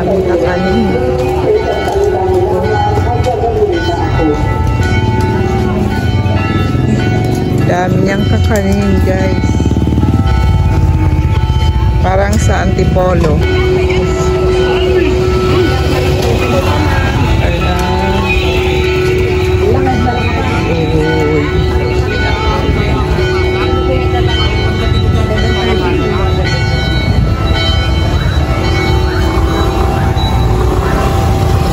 daming kakanin. Dami niyang kakanin, guys. Parang sa Antipolo.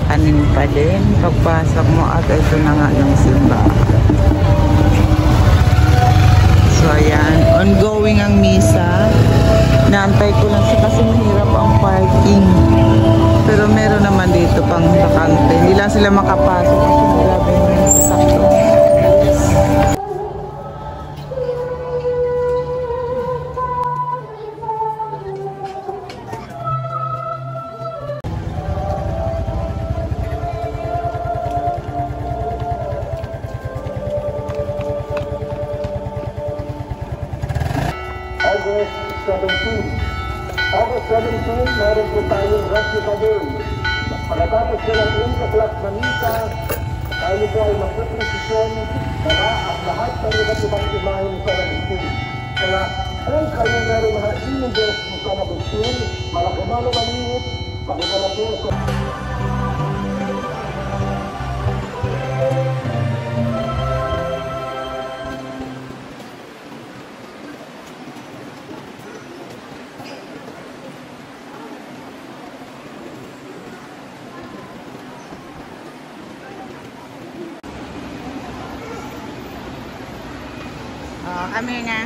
Kanin pa din pagpasok mo at ito na nga yung simba. So ayan, ongoing ang misa. Naantay ko lang siya kasi mahirap ang parking. Pero meron naman dito pang bakante. Hindi lang sila makapasok kasi grabe yung sakto. August 17, meron po tayong Replica Day. Pagkatapos ko ng 8 o'clock na misa, tayo po ay magpupresisyon para ang lahat ng iba't ibang imahin sa Agustin. Kaya kung kayo meron mga images sa Agustin, malaki-malo maliit, magkakala po sa... Kami na.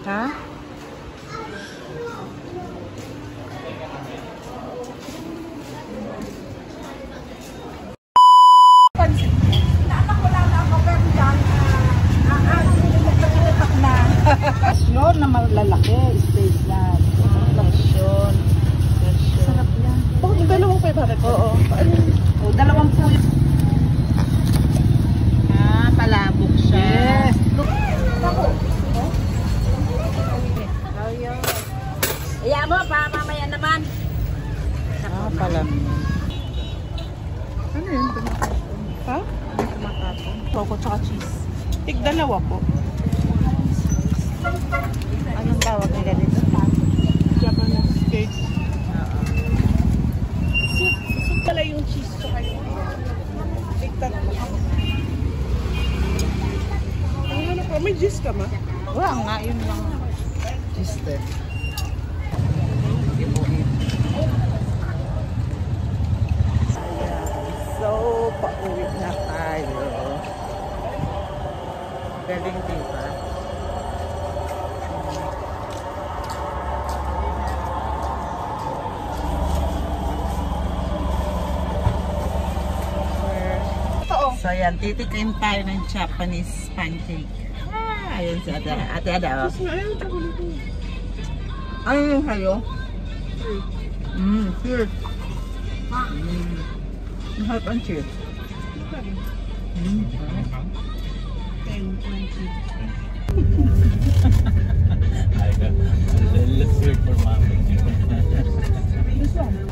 Ha? Yun na malalaki, space yan. Lasyon. Sarap yan. Bakit dalawang 500? Oo. O, dalawang po yun. Ah, palabok siya. Iya mo, pa mamaya naman. Ah, palam. Ano yun? Tumakapon. Ha? Ano tumakapon? Coco tsaka cheese. Tig-dalawa po. Anong tawag nila dito? Japanese cake. Saan pala yung cheese tsaka yung tig-tatlo? Ano pa? May cheese ka ma? Wala nga, yun lang. Cheese din. So, pauwi na tayo. Galing diba? So, ayan, titikim tayo ng Japanese pancake. Ah, ayun si Ate. Ate Ada, oh. Ano yung hayo? Cheers. Mahal ang cheers. 10, 20. Let's wait for mommy. This one.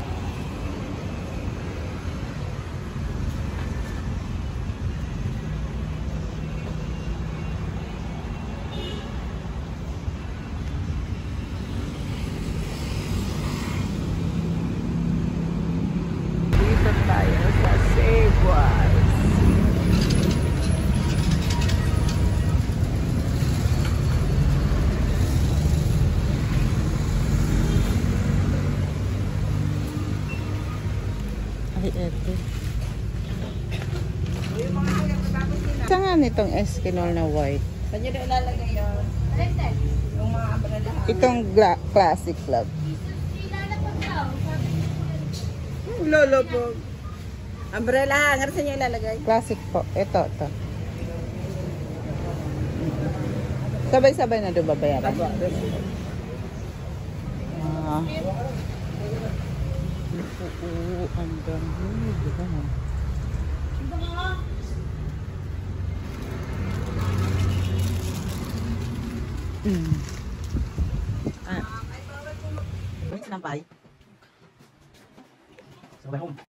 Ito. Saan nga nitong Eskinol na white? Saan nyo na ilalagay yun? Yung mga umbrella. Itong classic club. Lolo po. Umbrella hanger, saan nyo ilalagay? Classic po. Ito. Sabay-sabay na doon babayaran. Ah. Oo, ang dami. Diba? Ah. Wait, sinampay. Sabay home.